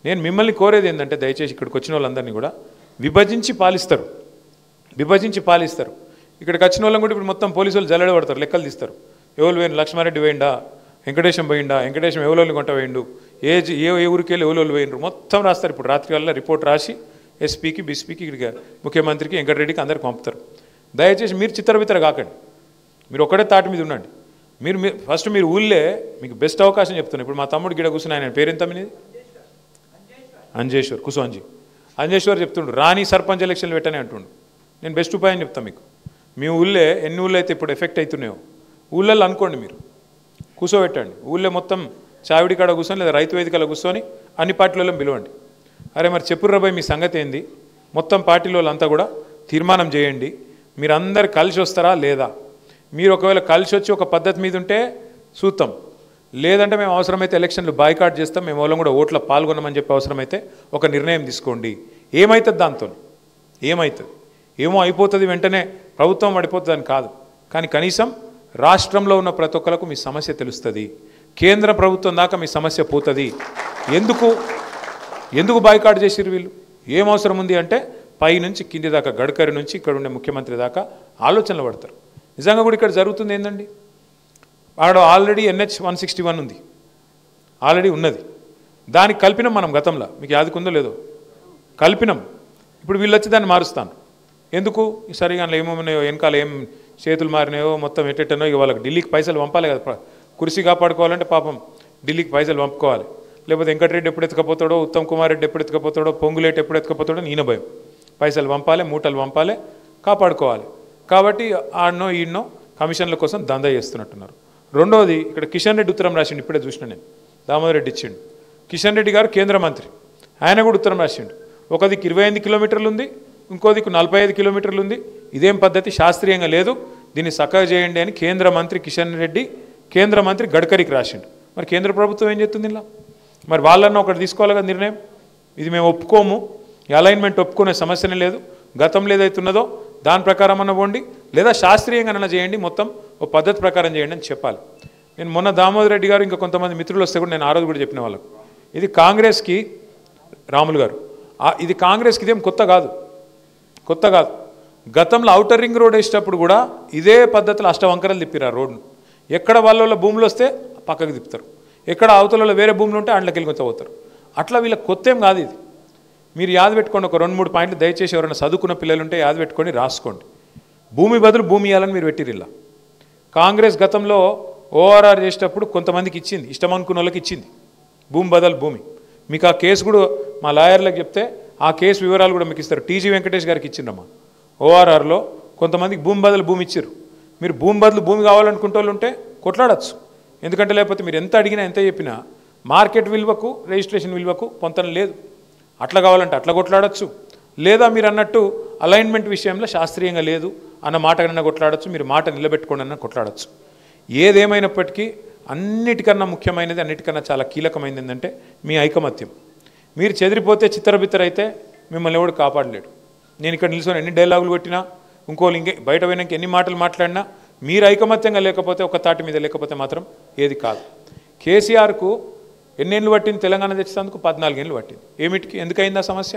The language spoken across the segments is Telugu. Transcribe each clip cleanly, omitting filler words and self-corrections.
నేను మిమ్మల్ని కోరేది ఏంటంటే దయచేసి ఇక్కడికి వచ్చిన వాళ్ళందరినీ కూడా విభజించి పాలిస్తారు, ఇక్కడికి వచ్చిన వాళ్ళని కూడా ఇప్పుడు మొత్తం పోలీసు వాళ్ళు జల్లెడ పడతారు, లెక్కలు తీస్తారు. ఎవరు పోయిన లక్ష్మారెడ్డి పోయిండా, వెంకటేశం పోయిండా, వెంకటేశం ఎవరోళ్ళని కొంట పోయిండు, ఏ ఊరికి వెళ్ళి ఎవరోళ్ళు పోయినరు మొత్తం రాస్తారు. ఇప్పుడు రాత్రి వల్ల రిపోర్ట్ రాసి ఎస్పీకి బీసీపీకి ఇక్కడికి ముఖ్యమంత్రికి వెంకటరెడ్డికి అందరికి పంపుతారు. దయచేసి మీరు చిత్తరబిత్తర కాకండి, మీరు ఒక్కడే తాటి మీద ఉండండి. మీరు ఫస్ట్ మీరు ఊళ్ళే మీకు బెస్ట్ అవకాశం చెప్తున్నాను. ఇప్పుడు మా తమ్ముడు గిడ కూర్చుని ఆయన పేరెంత మీది అంజేశ్వర్ కుసు అంజేశ్వర్ చెప్తుండు రాణి సర్పంచ్ ఎలక్షన్లు పెట్టని అంటుండు. నేను బెస్ట్ ఉపాయం చెప్తాను మీకు. మీ ఊళ్ళే ఎన్ని ఊళ్ళో అయితే ఇప్పుడు ఎఫెక్ట్ అవుతున్నాయో ఊళ్ళల్లో అనుకోండి, మీరు కూర్చోబెట్టండి. ఊళ్ళో మొత్తం చావిడి కాడ కూర్చొని లేదా రైతు వేదికలో కూర్చొని అన్ని పార్టీలలో పిలవండి. అరే మరి చెప్పుర్రాబాయ్ మీ సంగతి ఏంది, మొత్తం పార్టీలో అంతా కూడా తీర్మానం చేయండి, మీరు అందరు కలిసి వస్తారా లేదా. మీరు ఒకవేళ కలిసి వచ్చి ఒక పద్ధతి మీద ఉంటే చూస్తాం, లేదంటే మేము అవసరమైతే ఎలక్షన్లు బాయ్కాట్ చేస్తాం, మేము వాళ్ళం కూడా ఓట్లో పాల్గొనమని చెప్పి అవసరమైతే ఒక నిర్ణయం తీసుకోండి. ఏమవుతుంది దాంతో, ఏమో అయిపోతుంది వెంటనే ప్రభుత్వం పడిపోతుంది అని కాదు, కానీ కనీసం రాష్ట్రంలో ఉన్న ప్రతి ఒక్కరికి మీ సమస్య తెలుస్తుంది, కేంద్ర ప్రభుత్వం దాకా మీ సమస్య పోతుంది. ఎందుకు బాయ్కాట్ చేసిరు వీళ్ళు, ఏం అవసరం ఉంది అంటే పై నుంచి కింది దాకా గడ్కరీ నుంచి ఇక్కడ ఉండే ముఖ్యమంత్రి దాకా ఆలోచనలు పడతారు. నిజంగా కూడా ఇక్కడ జరుగుతుంది ఏందండి, ఆడ ఆల్రెడీ NH 161 ఉంది, ఆల్రెడీ ఉన్నది, దానికి కల్పినాం మనం గతంలో, మీకు యాదకుందో లేదో కల్పినాం. ఇప్పుడు వీళ్ళు వచ్చి దాన్ని మారుస్తాను ఎందుకు, సరిగా ఏమేమన్నాయో వెనకాల ఏం చేతులు మారినాయో మొత్తం ఎట్టెట్టనో, ఇక వాళ్ళకి ఢిల్లీకి పైసలు పంపాలి కదా, కుర్చీ కాపాడుకోవాలంటే పాపం ఢిల్లీకి పైసలు పంపుకోవాలి. లేకపోతే వెంకటరెడ్డి ఎప్పుడు ఎత్తుకపోతాడో, ఉత్తమ్ కుమార్ రెడ్డి ఎప్పుడు ఎత్తుకపోతాడో, పొంగులేటి ఎప్పుడు ఎత్తుకపోతాడో ఈయన భయం. పైసలు పంపాలి, మూటలు పంపాలి, కాపాడుకోవాలి. కాబట్టి ఆడనో ఈడనో కమిషన్ల కోసం దందా చేస్తున్నట్టున్నారు. రెండోది ఇక్కడ కిషన్ రెడ్డి ఉత్తరం రాసిండు, ఇప్పుడే చూసిన నేను, దామోదర్ రెడ్డి ఇచ్చిండు. కిషన్ రెడ్డి గారు కేంద్ర మంత్రి, ఆయన కూడా ఉత్తరం రాసిండు. ఒక దిక్కు 25 కిలోమీటర్లు ఉంది, ఇంకో దిక్కు 45 కిలోమీటర్లు ఉంది, ఇదేం పద్ధతి, శాస్త్రీయంగా లేదు, దీన్ని చక్కగా చేయండి అని కేంద్ర మంత్రి కిషన్ రెడ్డి కేంద్ర మంత్రి గడ్కరీకి రాసిండు. మరి కేంద్ర ప్రభుత్వం ఏం చేస్తుంది ఇలా, మరి వాళ్ళన్నా ఒకటి తీసుకోవాలి కదా నిర్ణయం, ఇది మేము ఒప్పుకోము, ఈ అలైన్మెంట్ ఒప్పుకునే సమస్యనే లేదు, గతంలో ఏదైతున్నదో దాని ప్రకారం అన్న పోండి, లేదా శాస్త్రీయంగానన్నా చేయండి, మొత్తం ఓ పద్ధతి ప్రకారం చేయండి అని చెప్పాలి. నేను మొన్న దామోదర్ రెడ్డి గారు ఇంకా కొంతమంది మిత్రులు వస్తే కూడా నేను ఆ రోజు కూడా చెప్పిన వాళ్ళకు, ఇది కాంగ్రెస్కి రాములు గారు, ఇది కాంగ్రెస్కి ఇదేం కొత్త కాదు. గతంలో ఔటర్ రింగ్ రోడ్ వేసేటప్పుడు కూడా ఇదే పద్ధతిలో అష్టవంకరలు తిప్పారు ఆ రోడ్ను. ఎక్కడ వాళ్ళ భూములు వస్తే పక్కకు తిప్పుతారు, ఎక్కడ అవతలలో వేరే భూములు ఉంటే అండ్లకి వెళ్ళి కొంచెం పోతారు. అట్లా వీళ్ళకి కొత్త ఏం కాదు ఇది. మీరు యాద పెట్టుకోండి, ఒక 2-3 పాయింట్లు దయచేసి ఎవరైనా చదువుకున్న పిల్లలు ఉంటే యాద పెట్టుకొని రాసుకోండి. భూమి బదులు భూమి ఇవ్వాలని మీరు పెట్టిరు ఇలా. కాంగ్రెస్ గతంలో ORR చేసేటప్పుడు కొంతమందికి ఇచ్చింది, ఇష్టం అనుకున్న వాళ్ళకి ఇచ్చింది భూమి బదులు భూమి. మీకు ఆ కేసు కూడా మా లాయర్లకు చెప్తే ఆ కేసు వివరాలు కూడా మీకు ఇస్తారు. TG వెంకటేష్ గారికి ఇచ్చిండ్రమ్మా, ORRలో కొంతమందికి భూమి బదులు భూమి ఇచ్చారు. మీరు భూమి బదులు భూమి కావాలనుకుంటే వాళ్ళు ఉంటే కొట్లాడచ్చు, ఎందుకంటే లేకపోతే మీరు ఎంత అడిగినా ఎంత చెప్పినా మార్కెట్ విలువకు రిజిస్ట్రేషన్ విలువకు పొంతన లేదు. అట్లా కావాలంటే అట్లా కొట్లాడచ్చు, లేదా మీరు అన్నట్టు అలైన్మెంట్ విషయంలో శాస్త్రీయంగా లేదు అన్న మాట కన్నా కొట్లాడచ్చు, మీరు మాట నిలబెట్టుకోండి అన్న కొట్లాడచ్చు. ఏదేమైనప్పటికీ అన్నిటికన్నా ముఖ్యమైనది, అన్నిటికన్నా చాలా కీలకమైనది ఏంటంటే మీ ఐకమత్యం. మీరు చెదిరిపోతే చిత్తరబిత్తరైతే మిమ్మల్ని ఎవడు కాపాడలేడు. నేను ఇక్కడ నిల్చొని ఎన్ని డైలాగులు కొట్టినా, ఇంకోళ్ళు బయట పోయినాక ఎన్ని మాటలు మాట్లాడినా, మీరు ఐకమత్యంగా లేకపోతే, ఒక తాటి మీద లేకపోతే మాత్రం ఏది కాదు. కేసీఆర్కు ఎన్నేళ్ళు పట్టింది తెలంగాణ తెచ్చేందుకు? 14 ఏళ్ళు పట్టింది. ఏమిటికి, ఎందుకైంది ఆ సమస్య?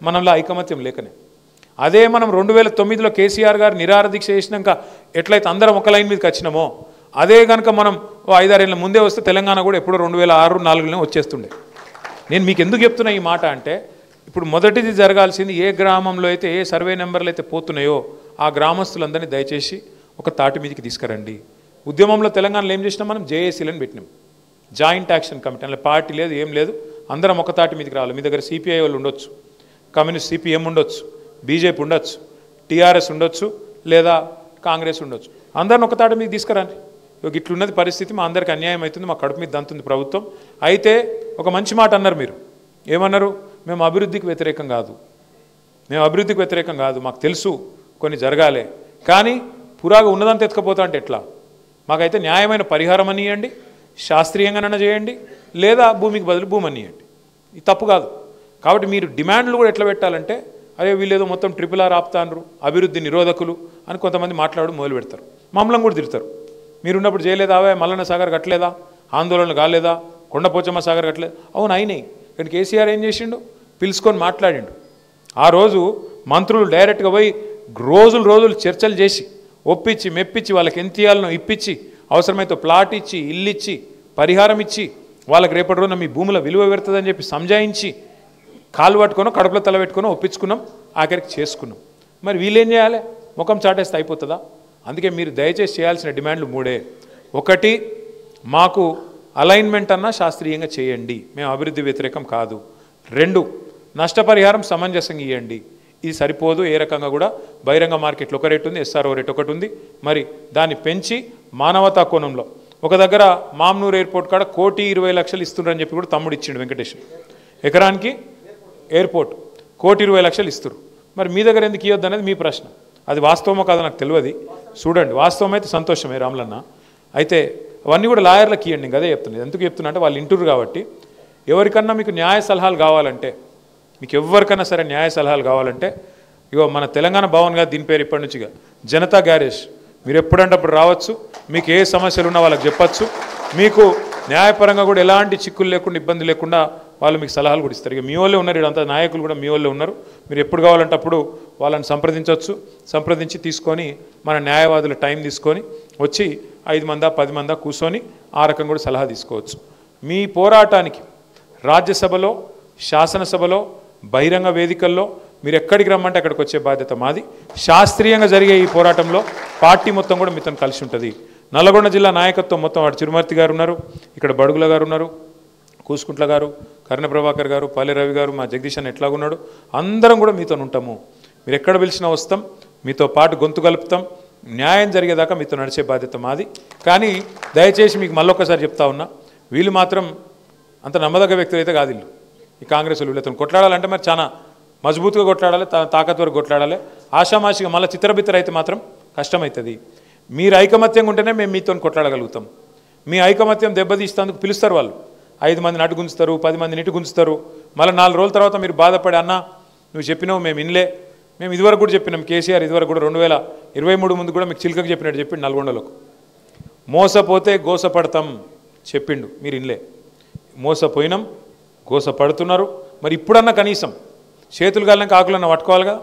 మనలో ఐకమత్యం లేకనే. అదే మనం 2009లో కేసీఆర్ గారు నిరాహార దీక్ష చేసినాక ఎట్లయితే అందరం ఒక లైన్ మీదకి వచ్చినామో, అదే కనుక మనం 5-6 ఏళ్ళ ముందే వస్తే తెలంగాణ కూడా ఎప్పుడో 2006-04లోనే వచ్చేస్తుండే. నేను మీకు ఎందుకు చెప్తున్నా ఈ మాట అంటే, ఇప్పుడు మొదటిది జరగాల్సింది, ఏ గ్రామంలో అయితే ఏ సర్వే నెంబర్లు అయితే పోతున్నాయో ఆ గ్రామస్తులందరినీ దయచేసి ఒక తాటి మీదకి తీసుకురండి. ఉద్యమంలో తెలంగాణలో ఏం చేసినాం, మనం JACలను పెట్టినాం, జాయింట్ యాక్షన్ కమిటీ. అందులో పార్టీ లేదు, ఏం లేదు, అందరం ఒక తాటి మీదకి రావాలి. మీ దగ్గర CPI వాళ్ళు ఉండొచ్చు, కమ్యూనిస్ట్ CPM ఉండొచ్చు, BJP ఉండొచ్చు, TRS ఉండొచ్చు, లేదా కాంగ్రెస్ ఉండొచ్చు, అందరిని ఒక తాటి మీద తీసుకురండి. ఇట్లున్నది పరిస్థితి, మా అందరికి అన్యాయం అవుతుంది, మా కడుపు మీద దంతుంది ప్రభుత్వం. అయితే ఒక మంచి మాట అన్నారు మీరు, ఏమన్నారు? మేము అభివృద్ధికి వ్యతిరేకం కాదు, మాకు తెలుసు కొన్ని జరగాలే, కానీ పురాగా ఉన్నదంతా ఎత్తుకపోతా అంటే ఎట్లా? మాకైతే న్యాయమైన పరిహారం అనియండి, శాస్త్రీయంగానైనా చేయండి, లేదా భూమికి బదులు భూమి అనియండి. ఇది తప్పు కాదు. కాబట్టి మీరు డిమాండ్లు కూడా ఎట్లా పెట్టాలంటే, అరే వీళ్ళేదో మొత్తం RRR ఆపుతాన్రు, అభివృద్ధి నిరోధకులు అని కొంతమంది మాట్లాడడం మొదలు పెడతారు, మమ్మల్ని కూడా తిడతారు. మీరున్నప్పుడు చేయలేదా, మల్లన్న సాగర్ కట్టలేదా, ఆందోళనలు కాలేదా, కొండపోచమ్మ సాగర్ కట్టలేదు? అవును అయినాయి, కానీ కేసీఆర్ ఏం చేసిండు, పిలుచుకొని మాట్లాడిండు. ఆ రోజు మంత్రులు డైరెక్ట్గా పోయి రోజులు చర్చలు చేసి ఒప్పించి మెప్పించి వాళ్ళకి ఎంత ఇవ్వాలనో ఇప్పించి అవసరమైతే ప్లాట్ ఇచ్చి ఇల్లు ఇచ్చి పరిహారం ఇచ్చి వాళ్ళకి రేపటి రోజున మీ భూముల విలువ పెడుతుందని చెప్పి సంజాయించి కాలు పట్టుకొని కడుపులో తల పెట్టుకొని ఒప్పించుకున్నాం, ఆఖరికి చేసుకున్నాం. మరి వీళ్ళేం చేయాలి, ముఖం చాటేస్తే అయిపోతుందా? అందుకే మీరు దయచేసి చేయాల్సిన డిమాండ్లు 3. 1, మాకు అలైన్మెంట్ అన్నా శాస్త్రీయంగా చేయండి, మేము అభివృద్ధి వ్యతిరేకం కాదు. 2, నష్టపరిహారం సమంజసంగా ఇవ్వండి. ఇది సరిపోదు, ఏ రకంగా కూడా బహిరంగ మార్కెట్లో ఒక రేటు ఉంది, SRO రేట్ ఒకటి ఉంది. మరి దాన్ని పెంచి మానవతా కోణంలో ఒక దగ్గర మామ్నూర్ ఎయిర్పోర్ట్ కాడ 1,20,00,000 ఇస్తున్నారని చెప్పి కూడా తమ్ముడు ఇచ్చిండు వెంకటేష్. ఎకరానికి ఎయిర్పోర్ట్ 1,20,00,000 ఇస్తారు. మరి మీ దగ్గర ఎందుకు ఇవ్వద్దు అనేది మీ ప్రశ్న. అది వాస్తవమో కాదో నాకు తెలియదు, చూడండి. వాస్తవం అయితే సంతోషమే రాములన్న. అయితే అవన్నీ కూడా లాయర్లకు ఇవ్వండి, ఇంకా అదే చెప్తున్నాను. ఎందుకు చెప్తున్నా అంటే వాళ్ళు ఇంటూరు కాబట్టి ఎవరికన్నా మీకు న్యాయ సలహాలు కావాలంటే, మీకు ఎవరికైనా సరే న్యాయ సలహాలు కావాలంటే ఇగో మన తెలంగాణ భవన్ కాదు, దీని పేరు ఇప్పటి నుంచిగా జనతా గ్యారేజ్. మీరు ఎప్పుడంటే అప్పుడు రావచ్చు, మీకు ఏ సమస్యలు ఉన్నా వాళ్ళకి చెప్పచ్చు. మీకు న్యాయపరంగా కూడా ఎలాంటి చిక్కులు లేకుండా ఇబ్బంది లేకుండా వాళ్ళు మీకు సలహాలు కూడా ఇస్తారు. ఇక మీ వాళ్ళే ఉన్నారు, ఇదంతా నాయకులు కూడా మీ వాళ్ళే ఉన్నారు. మీరు ఎప్పుడు కావాలంటే అప్పుడు వాళ్ళని సంప్రదించవచ్చు. సంప్రదించి తీసుకొని మన న్యాయవాదుల టైం తీసుకొని వచ్చి 5 మందా 10 మందా కూర్చొని ఆ రకంగా కూడా సలహా తీసుకోవచ్చు. మీ పోరాటానికి రాజ్యసభలో, శాసనసభలో, బహిరంగ వేదికల్లో మీరు ఎక్కడికి రమ్మంటే అక్కడికి వచ్చే బాధ్యత మాది. శాస్త్రీయంగా జరిగే ఈ పోరాటంలో పార్టీ మొత్తం కూడా మీతో కలిసి ఉంటుంది. నల్లగొండ జిల్లా నాయకత్వం మొత్తం వాడు చిరుమర్తి గారు ఉన్నారు, ఇక్కడ బడుగుల గారు ఉన్నారు, కూసుకుంట్ల గారు, కర్ణ ప్రభాకర్ గారు, పల్లె రవి గారు, మా జగదీష్ అన్న ఎట్లాగున్నాడు, అందరం కూడా మీతో ఉంటాము. మీరు ఎక్కడ పిలిచినా వస్తాం, మీతో పాటు గొంతు కలుపుతాం. న్యాయం జరిగేదాకా మీతో నడిచే బాధ్యత మాది. కానీ దయచేసి మీకు మళ్ళొక్కసారి చెప్తా ఉన్నా, వీళ్ళు మాత్రం అంత నమ్మదగ్గ వ్యక్తులు అయితే కాదు. వీళ్ళు ఈ కాంగ్రెస్ వీళ్ళతో కొట్లాడాలంటే మరి చాలా మజబూత్గా కొట్లాడాలి, తాకత్వర కొట్లాడాలి. ఆషామాషిగా మళ్ళీ చిత్రబిత్తర అయితే మాత్రం కష్టమవుతుంది. మీరు ఐకమత్యంగా ఉంటేనే మేము మీతో కొట్లాడగలుగుతాం. మీ ఐకమత్యం దెబ్బతీసేందుకు పిలుస్తారు వాళ్ళు. 5 మందిని అటు గుంచుతారు, 10 మందిని ఇటు గుంచుతారు. మళ్ళీ 4 రోజుల తర్వాత మీరు బాధపడి, అన్న నువ్వు చెప్పినావు మేము ఇన్లే, మేము ఇదివరకు కూడా చెప్పినాం, కేసీఆర్ ఇదివరకు కూడా 2023 ముందు కూడా మీకు చిలుకకు చెప్పినట్టు చెప్పిండు నల్గొండలోకి. మోసపోతే గోసపడతాం చెప్పిండు, మీరు ఇన్లే. మోసపోయినాం, గోసపడుతున్నారు. మరి ఇప్పుడన్నా కనీసం చేతులు గాలినాక ఆకులన్నా పట్టుకోవాలిగా.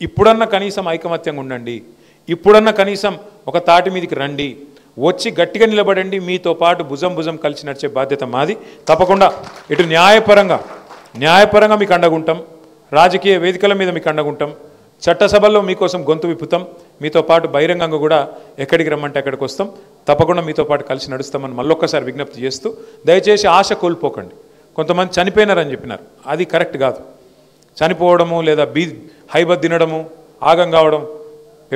ఇప్పుడన్నా కనీసం ఐకమత్యంగా ఉండండి. ఇప్పుడన్నా కనీసం ఒక తాటి మీదకి రండి, వచ్చి గట్టిగా నిలబడండి. మీతో పాటు భుజం కలిసి నడిచే బాధ్యత మాది. తప్పకుండా ఇటు న్యాయపరంగా మీకు అండగుంటాం, రాజకీయ వేదికల మీద మీకు అండగుంటాం, చట్టసభల్లో మీకోసం గొంతు విప్పుతాం. మీతో పాటు బహిరంగంగా కూడా ఎక్కడికి రమ్మంటే అక్కడికి వస్తాం. తప్పకుండా మీతో పాటు కలిసి నడుస్తామని మళ్ళొక్కసారి విజ్ఞప్తి చేస్తూ, దయచేసి ఆశ కోల్పోకండి. కొంతమంది చనిపోయినారని చెప్పినారు, అది కరెక్ట్ కాదు. చనిపోవడము లేదా హైబత్ తినడము, ఆగం కావడం,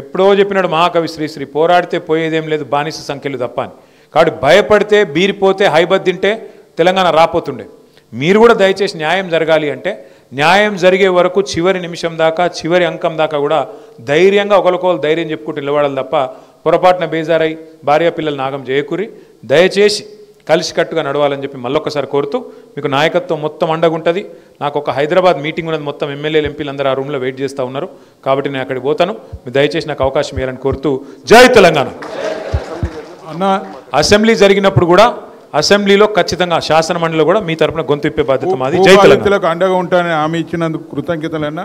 ఎప్పుడో చెప్పినాడు మహాకవి శ్రీశ్రీ, పోరాడితే పోయేదేం లేదు బానిస సంఖ్యలు తప్ప అని. కాబట్టి భయపడితే బీరిపోతే హైబత్ తింటే తెలంగాణ రాపోతుండే. మీరు కూడా దయచేసి న్యాయం జరగాలి అంటే న్యాయం జరిగే వరకు చివరి నిమిషం దాకా, చివరి అంకం దాకా కూడా ధైర్యంగా ఒకరికొకరు ధైర్యం చెప్పుకుంటూ నిలబడాలి తప్ప పొరపాటున బేజారై భార్య పిల్లలు నాగం చేయకూరి. దయచేసి కలిసికట్టుగా నడవాలని చెప్పి మళ్ళొక్కసారి కోరుతూ, మీకు నాయకత్వం మొత్తం అండగుంటుంది. నాకు ఒక హైదరాబాద్ మీటింగ్ ఉన్నది, మొత్తం ఎమ్మెల్యేలు ఎంపీలు అందరూ ఆ రూమ్లో వెయిట్ చేస్తూ ఉన్నారు. కాబట్టి నేను అక్కడికి పోతాను. మీరు దయచేసి నాకు అవకాశం ఇవ్వాలని కోరుతూ, జై తెలంగాణ. అన్న అసెంబ్లీ జరిగినప్పుడు కూడా అసెంబ్లీలో ఖచ్చితంగా శాసన మండలిలో కూడా మీ తరపున గొంతు ఇప్పే బాధ్యత మాది. జై తెలంగాణ. అండగా ఉంటానని హామీ ఇచ్చినందుకు కృతజ్ఞతలన్నా.